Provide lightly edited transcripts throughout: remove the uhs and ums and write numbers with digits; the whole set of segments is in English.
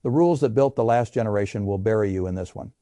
The rules that built the last generation will bury you in this one.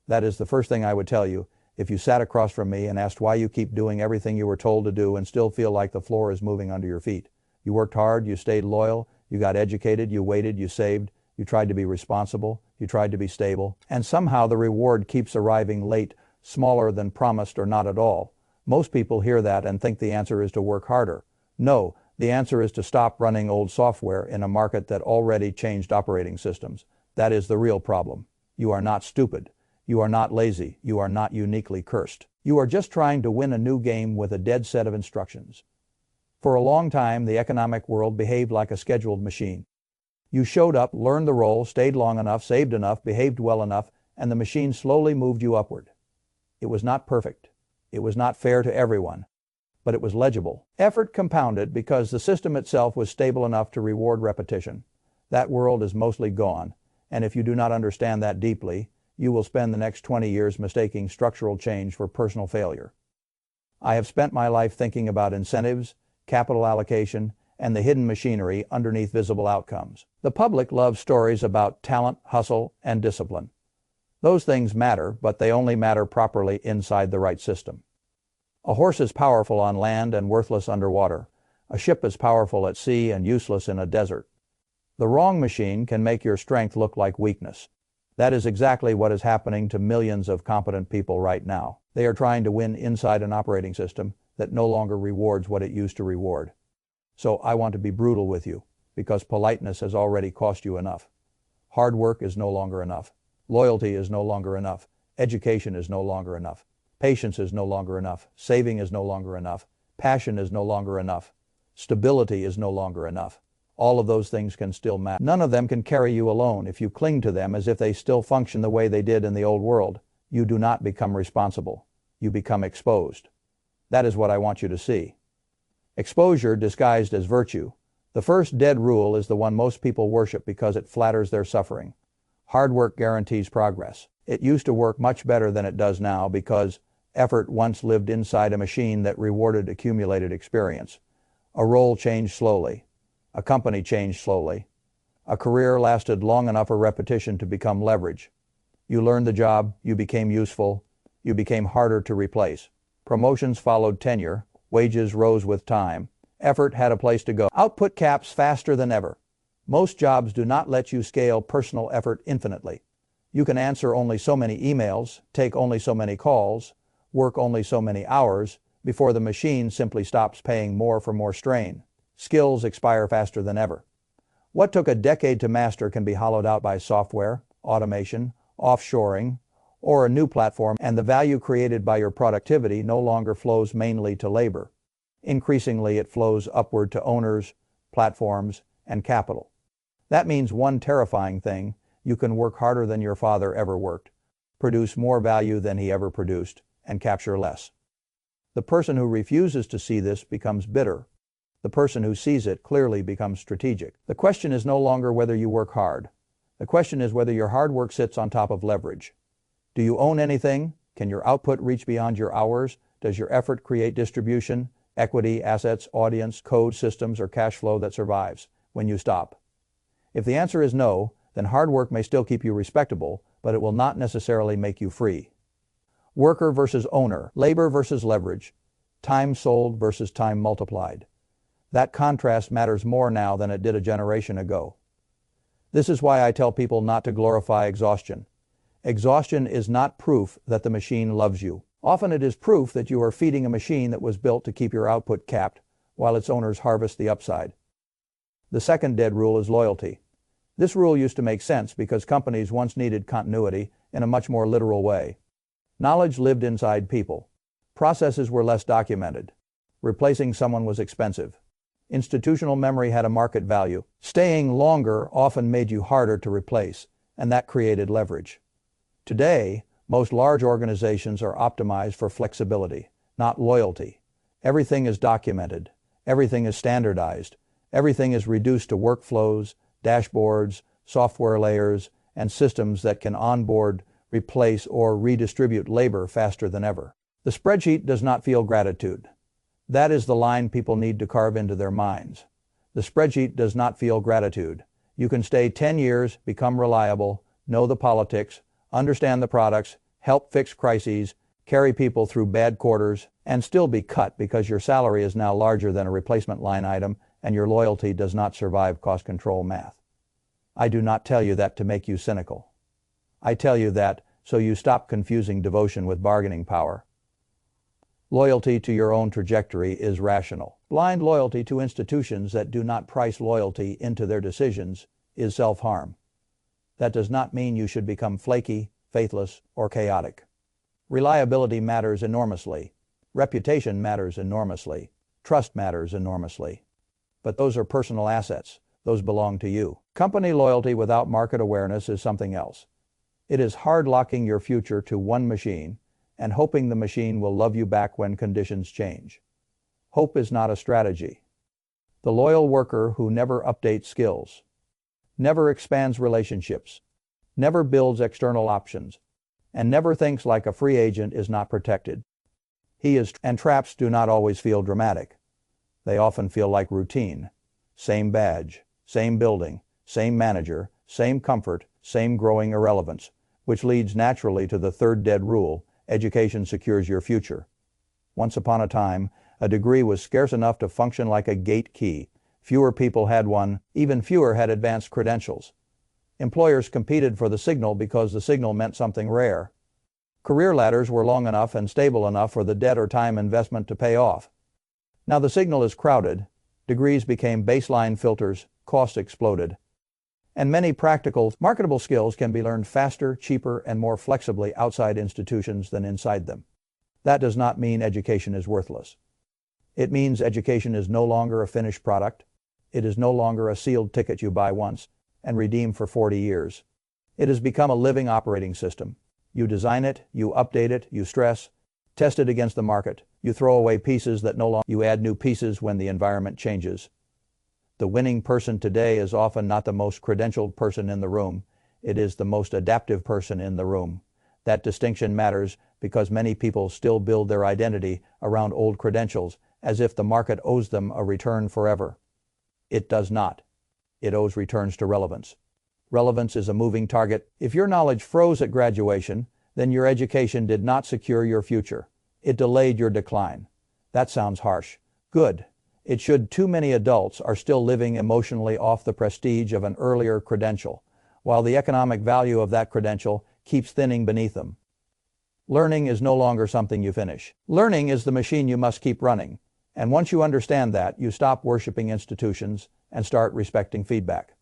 That is the first thing I would tell you if you sat across from me and asked why you keep doing everything you were told to do and still feel like the floor is moving under your feet. You worked hard, you stayed loyal, you got educated, you waited, you saved, you tried to be responsible, you tried to be stable, and somehow the reward keeps arriving late, smaller than promised, or not at all. Most people hear that and think the answer is to work harder. No, the answer is to stop running old software in a market that already changed operating systems. That is the real problem. You are not stupid. You are not lazy. You are not uniquely cursed. You are just trying to win a new game with a dead set of instructions. For a long time, the economic world behaved like a scheduled machine. You showed up, learned the role, stayed long enough, saved enough, behaved well enough, and the machine slowly moved you upward. It was not perfect. It was not fair to everyone, but it was legible. Effort compounded because the system itself was stable enough to reward repetition. That world is mostly gone, and if you do not understand that deeply, you will spend the next 20 years mistaking structural change for personal failure. I have spent my life thinking about incentives, capital allocation, and the hidden machinery underneath visible outcomes. The public loves stories about talent, hustle, and discipline. Those things matter, but they only matter properly inside the right system. A horse is powerful on land and worthless underwater. A ship is powerful at sea and useless in a desert. The wrong machine can make your strength look like weakness. That is exactly what is happening to millions of competent people right now. They are trying to win inside an operating system that no longer rewards what it used to reward. So I want to be brutal with you, because politeness has already cost you enough. Hard work is no longer enough. Loyalty is no longer enough. Education is no longer enough. Patience is no longer enough. Saving is no longer enough. Passion is no longer enough. Stability is no longer enough. All of those things can still matter. None of them can carry you alone. If you cling to them as if they still function the way they did in the old world, you do not become responsible. You become exposed. That is what I want you to see. Exposure disguised as virtue. The first dead rule is the one most people worship because it flatters their suffering. Hard work guarantees progress. It used to work much better than it does now because effort once lived inside a machine that rewarded accumulated experience. A role changed slowly. A company changed slowly. A career lasted long enough for repetition to become leverage. You learned the job, you became useful, you became harder to replace. Promotions followed tenure, wages rose with time, effort had a place to go. Output caps faster than ever. Most jobs do not let you scale personal effort infinitely. You can answer only so many emails, take only so many calls, work only so many hours, before the machine simply stops paying more for more strain. Skills expire faster than ever. What took a decade to master can be hollowed out by software, automation, offshoring, or a new platform, and the value created by your productivity no longer flows mainly to labor. Increasingly, it flows upward to owners, platforms, and capital. That means one terrifying thing: you can work harder than your father ever worked, produce more value than he ever produced, and capture less. The person who refuses to see this becomes bitter. The person who sees it clearly becomes strategic. The question is no longer whether you work hard. The question is whether your hard work sits on top of leverage. Do you own anything? Can your output reach beyond your hours? Does your effort create distribution, equity, assets, audience, code, systems, or cash flow that survives when you stop? If the answer is no, then hard work may still keep you respectable, but it will not necessarily make you free. Worker versus owner, labor versus leverage, time sold versus time multiplied. That contrast matters more now than it did a generation ago. This is why I tell people not to glorify exhaustion. Exhaustion is not proof that the machine loves you. Often it is proof that you are feeding a machine that was built to keep your output capped, while its owners harvest the upside. The second dead rule is loyalty. This rule used to make sense because companies once needed continuity in a much more literal way. Knowledge lived inside people. Processes were less documented. Replacing someone was expensive. Institutional memory had a market value. Staying longer often made you harder to replace, and that created leverage. Today, most large organizations are optimized for flexibility, not loyalty. Everything is documented. Everything is standardized. Everything is reduced to workflows, dashboards, software layers, and systems that can onboard, replace, or redistribute labor faster than ever. The spreadsheet does not feel gratitude. That is the line people need to carve into their minds. The spreadsheet does not feel gratitude. You can stay 10 years, become reliable, know the politics, understand the products, help fix crises, carry people through bad quarters, and still be cut because your salary is now larger than a replacement line item and your loyalty does not survive cost control math. I do not tell you that to make you cynical. I tell you that so you stop confusing devotion with bargaining power. Loyalty to your own trajectory is rational. Blind loyalty to institutions that do not price loyalty into their decisions is self-harm. That does not mean you should become flaky, faithless, or chaotic. Reliability matters enormously. Reputation matters enormously. Trust matters enormously. But those are personal assets. Those belong to you. Company loyalty without market awareness is something else. It is hard locking your future to one machine and hoping the machine will love you back when conditions change. Hope is not a strategy. The loyal worker who never updates skills, never expands relationships, never builds external options, and never thinks like a free agent is not protected. And traps do not always feel dramatic. They often feel like routine. Same badge, same building, same manager, same comfort, same growing irrelevance, which leads naturally to the third dead rule: education secures your future. Once upon a time, a degree was scarce enough to function like a gate key. Fewer people had one, even fewer had advanced credentials. Employers competed for the signal because the signal meant something rare. Career ladders were long enough and stable enough for the debt or time investment to pay off. Now the signal is crowded, degrees became baseline filters, costs exploded, and many practical, marketable skills can be learned faster, cheaper, and more flexibly outside institutions than inside them. That does not mean education is worthless. It means education is no longer a finished product. It is no longer a sealed ticket you buy once and redeem for 40 years. It has become a living operating system. You design it, you update it, you stress, test it against the market. You throw away pieces that no longer, you add new pieces when the environment changes. The winning person today is often not the most credentialed person in the room. It is the most adaptive person in the room. That distinction matters because many people still build their identity around old credentials as if the market owes them a return forever. It does not. It owes returns to relevance. Relevance is a moving target. If your knowledge froze at graduation, then your education did not secure your future. It delayed your decline. That sounds harsh. Good. It should. Too many adults are still living emotionally off the prestige of an earlier credential, while the economic value of that credential keeps thinning beneath them. Learning is no longer something you finish. Learning is the machine you must keep running, and once you understand that, you stop worshiping institutions and start respecting feedback.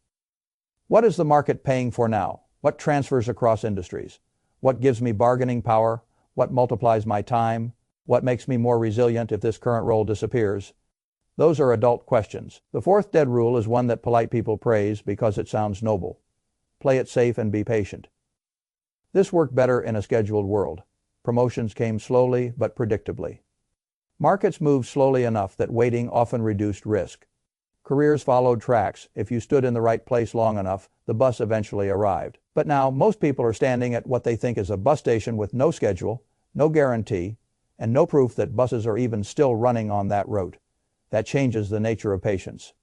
What is the market paying for now? What transfers across industries? What gives me bargaining power? What multiplies my time? What makes me more resilient if this current role disappears? Those are adult questions. The fourth dead rule is one that polite people praise because it sounds noble. Play it safe and be patient. This worked better in a scheduled world. Promotions came slowly but predictably. Markets moved slowly enough that waiting often reduced risk. Careers followed tracks. If you stood in the right place long enough, the bus eventually arrived. But now, most people are standing at what they think is a bus station with no schedule, no guarantee, and no proof that buses are even still running on that route. That changes the nature of patience.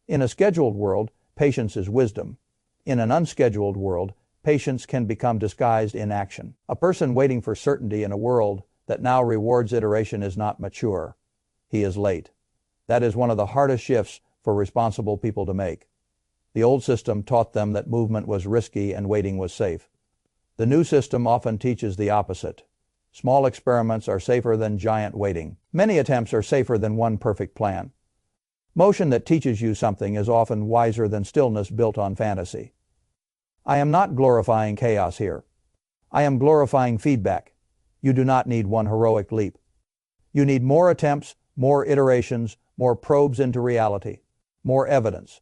In a scheduled world, patience is wisdom. In an unscheduled world, patience can become disguised inaction. A person waiting for certainty in a world that now rewards iteration is not mature. He is late. That is one of the hardest shifts for responsible people to make. The old system taught them that movement was risky and waiting was safe. The new system often teaches the opposite. Small experiments are safer than giant waiting. Many attempts are safer than one perfect plan. Motion that teaches you something is often wiser than stillness built on fantasy. I am not glorifying chaos here. I am glorifying feedback. You do not need one heroic leap. You need more attempts, more iterations, more probes into reality, more evidence.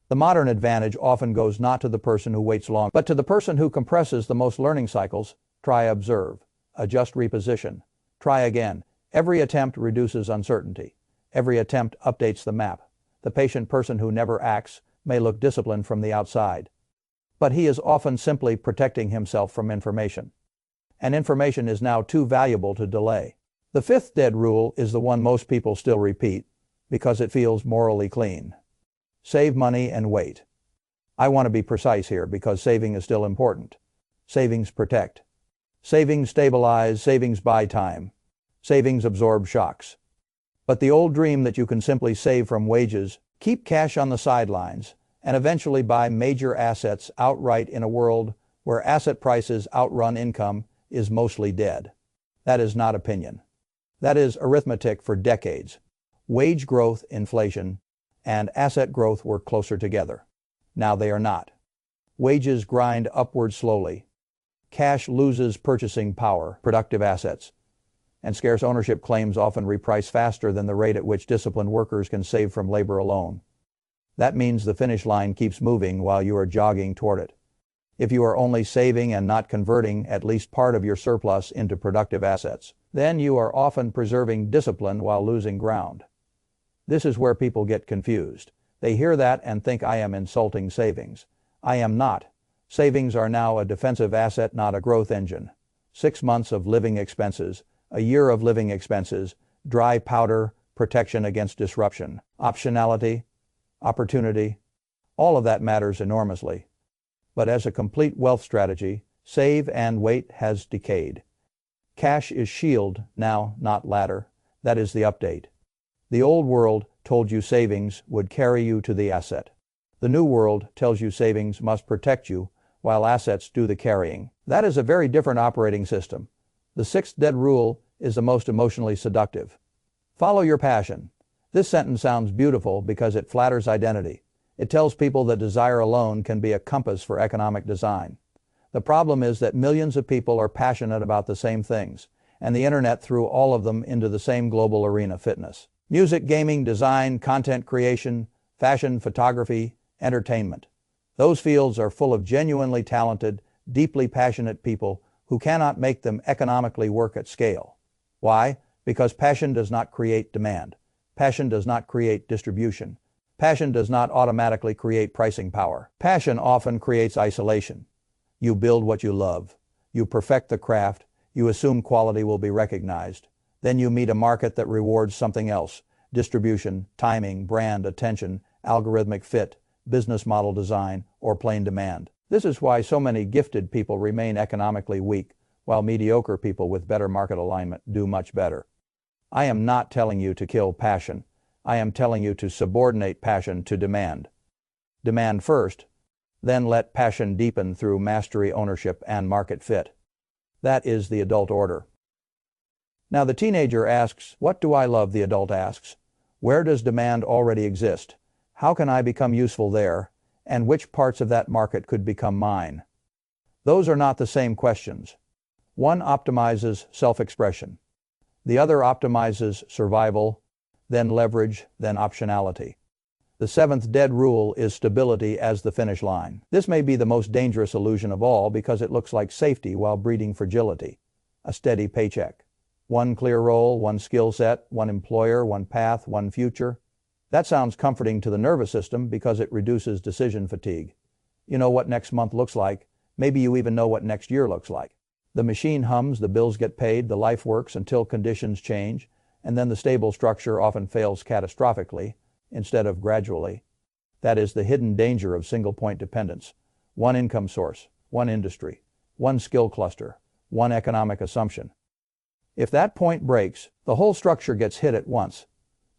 The modern advantage often goes not to the person who waits long, but to the person who compresses the most learning cycles. Try, observe, adjust, reposition. Try again. Every attempt reduces uncertainty. Every attempt updates the map. The patient person who never acts may look disciplined from the outside, but he is often simply protecting himself from information. And information is now too valuable to delay. The fifth dead rule is the one most people still repeat because it feels morally clean. Save money and wait. I want to be precise here because saving is still important. Savings protect. Savings stabilize, savings buy time. Savings absorb shocks. But the old dream that you can simply save from wages, keep cash on the sidelines, and eventually buy major assets outright in a world where asset prices outrun income is mostly dead. That is not opinion. That is arithmetic for decades. Wage growth, inflation, and asset growth work closer together. Now they are not. Wages grind upward slowly. Cash loses purchasing power, productive assets, and scarce ownership claims often reprice faster than the rate at which disciplined workers can save from labor alone. That means the finish line keeps moving while you are jogging toward it. If you are only saving and not converting at least part of your surplus into productive assets, then you are often preserving discipline while losing ground. This is where people get confused. They hear that and think I am insulting savings. I am not. Savings are now a defensive asset, not a growth engine. 6 months of living expenses, a year of living expenses, dry powder, protection against disruption, optionality, opportunity, all of that matters enormously. But as a complete wealth strategy, save and wait has decayed. Cash is shield now, not ladder. That is the update. The old world told you savings would carry you to the asset. The new world tells you savings must protect you while assets do the carrying. That is a very different operating system. The sixth dead rule is the most emotionally seductive. Follow your passion. This sentence sounds beautiful because it flatters identity. It tells people that desire alone can be a compass for economic design. The problem is that millions of people are passionate about the same things, and the internet threw all of them into the same global arena: fitness, music, gaming, design, content creation, fashion, photography, entertainment. Those fields are full of genuinely talented, deeply passionate people who cannot make them economically work at scale. Why? Because passion does not create demand. Passion does not create distribution. Passion does not automatically create pricing power. Passion often creates isolation. You build what you love. You perfect the craft. You assume quality will be recognized. Then you meet a market that rewards something else: distribution, timing, brand, attention, algorithmic fit, business model design, or plain demand. This is why so many gifted people remain economically weak, while mediocre people with better market alignment do much better. I am not telling you to kill passion. I am telling you to subordinate passion to demand. Demand first, then let passion deepen through mastery, ownership, and market fit. That is the adult order. Now the teenager asks, what do I love? The adult asks, where does demand already exist? How can I become useful there? And which parts of that market could become mine? Those are not the same questions. One optimizes self-expression. The other optimizes survival, then leverage, then optionality. The seventh dead rule is stability as the finish line. This may be the most dangerous illusion of all because it looks like safety while breeding fragility. A steady paycheck. One clear role, one skill set, one employer, one path, one future. That sounds comforting to the nervous system because it reduces decision fatigue. You know what next month looks like. Maybe you even know what next year looks like. The machine hums, the bills get paid, the life works until conditions change, and then the stable structure often fails catastrophically instead of gradually. That is the hidden danger of single-point dependence. One income source, one industry, one skill cluster, one economic assumption. If that point breaks, the whole structure gets hit at once.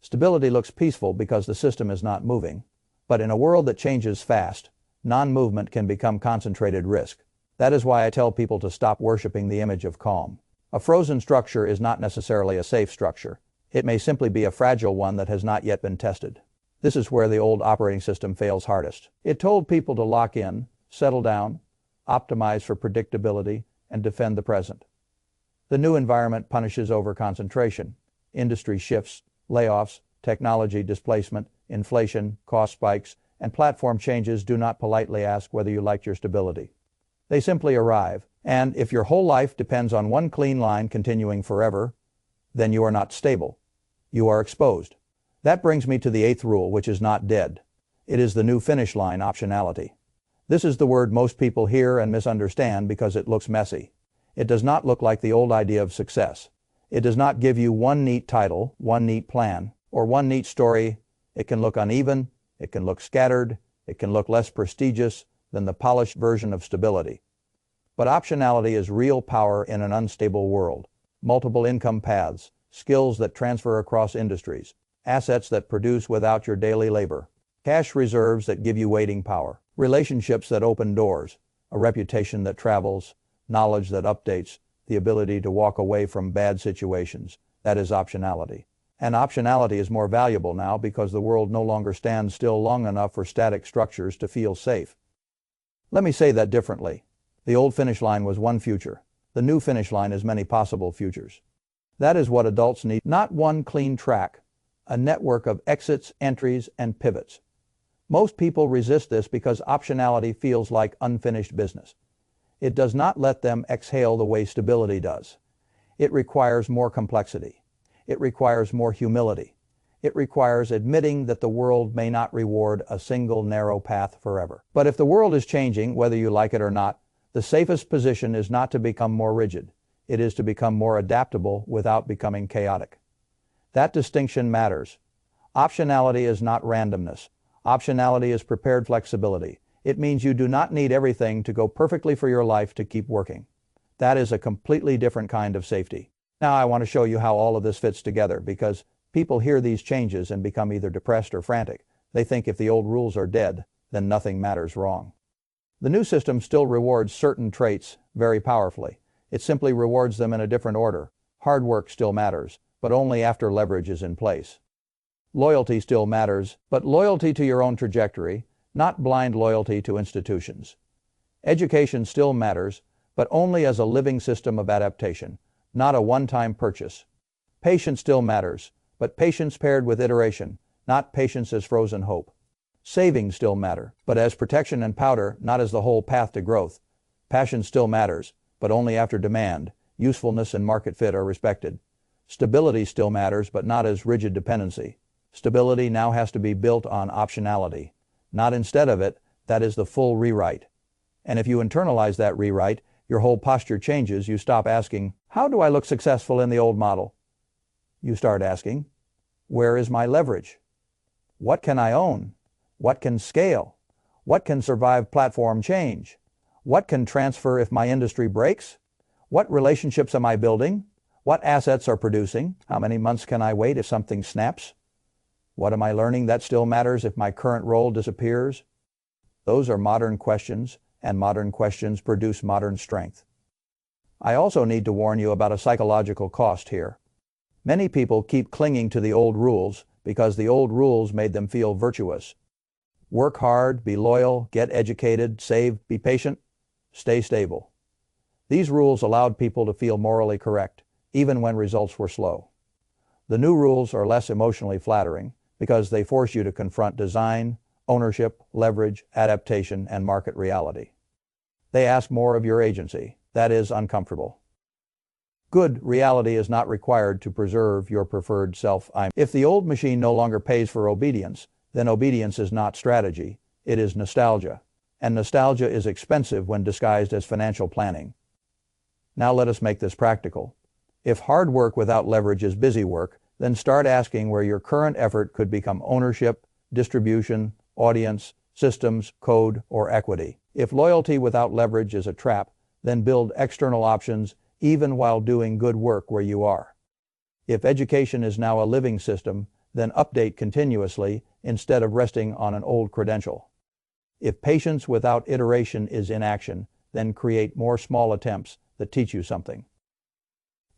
Stability looks peaceful because the system is not moving. But in a world that changes fast, non-movement can become concentrated risk. That is why I tell people to stop worshiping the image of calm. A frozen structure is not necessarily a safe structure. It may simply be a fragile one that has not yet been tested. This is where the old operating system fails hardest. It told people to lock in, settle down, optimize for predictability, and defend the present. The new environment punishes overconcentration. Industry shifts, layoffs, technology displacement, inflation, cost spikes, and platform changes do not politely ask whether you liked your stability. They simply arrive, and if your whole life depends on one clean line continuing forever, then you are not stable. You are exposed. That brings me to the eighth rule, which is not dead. It is the new finish line: optionality. This is the word most people hear and misunderstand because it looks messy. It does not look like the old idea of success. It does not give you one neat title, one neat plan, or one neat story. It can look uneven, it can look scattered, It can look less prestigious than the polished version of stability. But optionality is real power in an unstable world. Multiple income paths, skills that transfer across industries, assets that produce without your daily labor, cash reserves that give you waiting power, relationships that open doors, a reputation that travels, knowledge that updates, the ability to walk away from bad situations. That is optionality. And optionality is more valuable now because the world no longer stands still long enough for static structures to feel safe. Let me say that differently. The old finish line was one future. The new finish line is many possible futures. That is what adults need, not one clean track, a network of exits, entries, and pivots. Most people resist this because optionality feels like unfinished business. It does not let them exhale the way stability does. It requires more complexity. It requires more humility. It requires admitting that the world may not reward a single narrow path forever. But if the world is changing, whether you like it or not, the safest position is not to become more rigid. It is to become more adaptable without becoming chaotic. That distinction matters. Optionality is not randomness. Optionality is prepared flexibility. It means you do not need everything to go perfectly for your life to keep working. That is a completely different kind of safety. Now I want to show you how all of this fits together, because people hear these changes and become either depressed or frantic. They think if the old rules are dead, then nothing matters wrong. The new system still rewards certain traits very powerfully. It simply rewards them in a different order. Hard work still matters, but only after leverage is in place. Loyalty still matters, but loyalty to your own trajectory, not blind loyalty to institutions. Education still matters, but only as a living system of adaptation, not a one-time purchase. Patience still matters, but patience paired with iteration, not patience as frozen hope. Savings still matter, but as protection and powder, not as the whole path to growth. Passion still matters, but only after demand, usefulness and market fit are respected. Stability still matters, but not as rigid dependency. Stability now has to be built on optionality, not instead of it. That is the full rewrite. And if you internalize that rewrite, your whole posture changes. You stop asking, how do I look successful in the old model? You start asking, where is my leverage? What can I own? What can scale? What can survive platform change? What can transfer if my industry breaks? What relationships am I building? What assets are producing? How many months can I wait if something snaps? What am I learning that still matters if my current role disappears? Those are modern questions, and modern questions produce modern strength. I also need to warn you about a psychological cost here. Many people keep clinging to the old rules because the old rules made them feel virtuous. Work hard, be loyal, get educated, save, be patient, stay stable. These rules allowed people to feel morally correct, even when results were slow. The new rules are less emotionally flattering because they force you to confront design, ownership, leverage, adaptation, and market reality. They ask more of your agency. That is uncomfortable. Good reality is not required to preserve your preferred self. If the old machine no longer pays for obedience, then obedience is not strategy, it is nostalgia. And nostalgia is expensive when disguised as financial planning. Now let us make this practical. If hard work without leverage is busy work, then start asking where your current effort could become ownership, distribution, audience, systems, code, or equity. If loyalty without leverage is a trap, then build external options even while doing good work where you are. If education is now a living system, then update continuously instead of resting on an old credential. If patience without iteration is inaction, then create more small attempts that teach you something.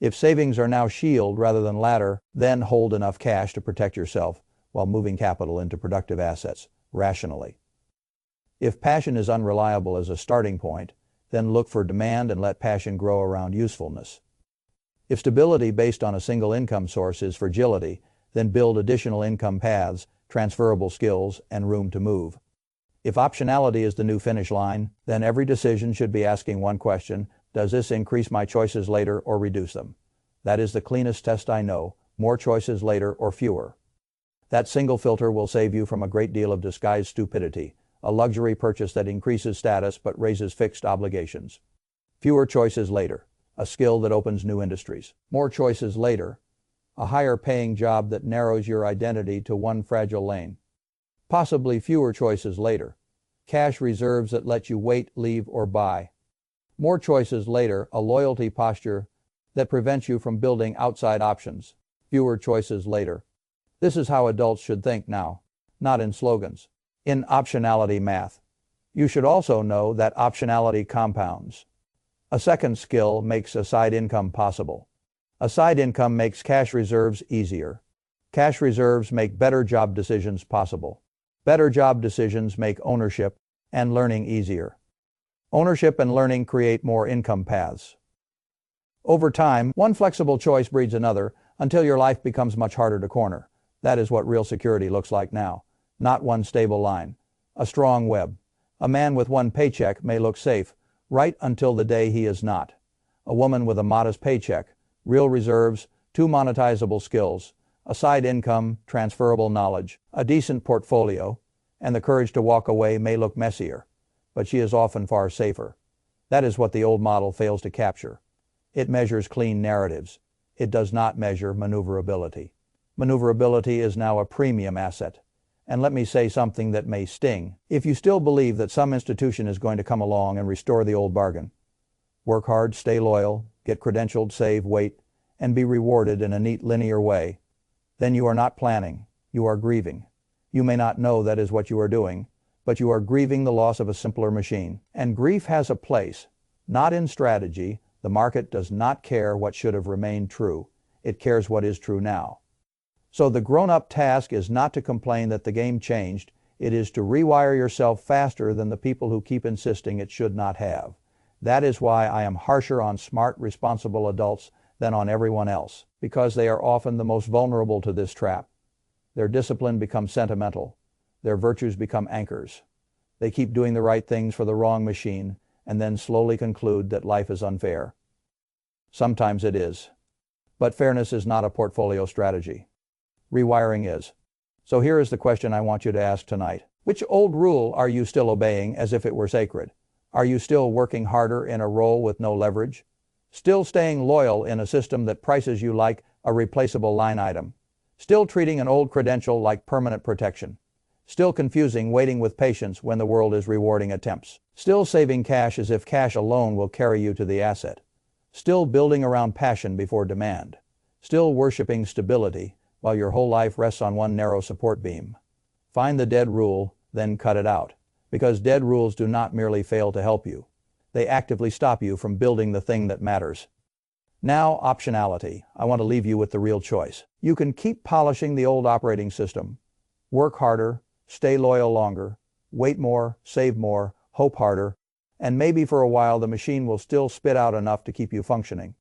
If savings are now shield rather than ladder, then hold enough cash to protect yourself while moving capital into productive assets rationally. If passion is unreliable as a starting point, then look for demand and let passion grow around usefulness. If stability based on a single income source is fragility, then build additional income paths, transferable skills, and room to move. If optionality is the new finish line, then every decision should be asking one question: does this increase my choices later or reduce them? That is the cleanest test I know: more choices later or fewer. That single filter will save you from a great deal of disguised stupidity, a luxury purchase that increases status but raises fixed obligations. Fewer choices later, a skill that opens new industries. More choices later, a higher paying job that narrows your identity to one fragile lane. Possibly fewer choices later. Cash reserves that let you wait, leave, or buy. More choices later, a loyalty posture that prevents you from building outside options. Fewer choices later. This is how adults should think now, not in slogans. In optionality math. You should also know that optionality compounds. A second skill makes a side income possible. A side income makes cash reserves easier. Cash reserves make better job decisions possible. Better job decisions make ownership and learning easier. Ownership and learning create more income paths. Over time, one flexible choice breeds another until your life becomes much harder to corner. That is what real security looks like now. Not one stable line. A strong web. A man with one paycheck may look safe, right until the day he is not. A woman with a modest paycheck, real reserves, 2 monetizable skills, a side income, transferable knowledge, a decent portfolio, and the courage to walk away may look messier, but she is often far safer. That is what the old model fails to capture. It measures clean narratives. It does not measure maneuverability. Maneuverability is now a premium asset. And let me say something that may sting. If you still believe that some institution is going to come along and restore the old bargain, work hard, stay loyal, get credentialed, save, wait, and be rewarded in a neat linear way, then you are not planning, you are grieving. You may not know that is what you are doing, but you are grieving the loss of a simpler machine. And grief has a place, not in strategy. The market does not care what should have remained true. It cares what is true now. So the grown-up task is not to complain that the game changed. It is to rewire yourself faster than the people who keep insisting it should not have. That is why I am harsher on smart, responsible adults than on everyone else, because they are often the most vulnerable to this trap. Their discipline becomes sentimental. Their virtues become anchors. They keep doing the right things for the wrong machine and then slowly conclude that life is unfair. Sometimes it is. But fairness is not a portfolio strategy. Rewiring is. So here is the question I want you to ask tonight. Which old rule are you still obeying as if it were sacred? Are you still working harder in a role with no leverage? Still staying loyal in a system that prices you like a replaceable line item? Still treating an old credential like permanent protection? Still confusing waiting with patience when the world is rewarding attempts? Still saving cash as if cash alone will carry you to the asset? Still building around passion before demand? Still worshiping stability while your whole life rests on one narrow support beam? Find the dead rule, then cut it out. Because dead rules do not merely fail to help you. They actively stop you from building the thing that matters. Now, optionality. I want to leave you with the real choice. You can keep polishing the old operating system. Work harder, stay loyal longer, wait more, save more, hope harder, and maybe for a while the machine will still spit out enough to keep you functioning.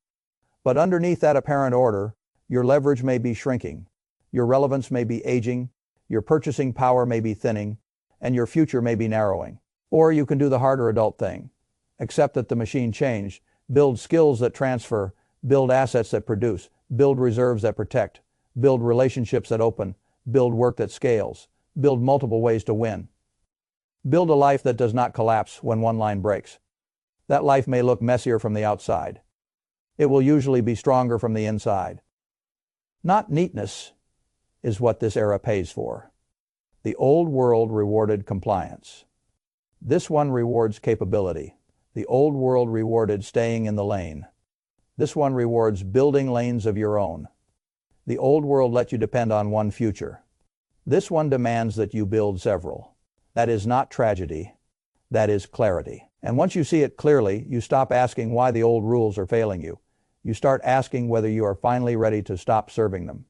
But underneath that apparent order, your leverage may be shrinking, your relevance may be aging, your purchasing power may be thinning, and your future may be narrowing. Or you can do the harder adult thing. Accept that the machine changed, build skills that transfer, build assets that produce, build reserves that protect, build relationships that open, build work that scales, build multiple ways to win. Build a life that does not collapse when one line breaks. That life may look messier from the outside. It will usually be stronger from the inside. Not neatness is what this era pays for. The old world rewarded compliance. This one rewards capability. The old world rewarded staying in the lane. This one rewards building lanes of your own. The old world let you depend on one future. This one demands that you build several. That is not tragedy. That is clarity. And once you see it clearly, you stop asking why the old rules are failing you. You start asking whether you are finally ready to stop serving them.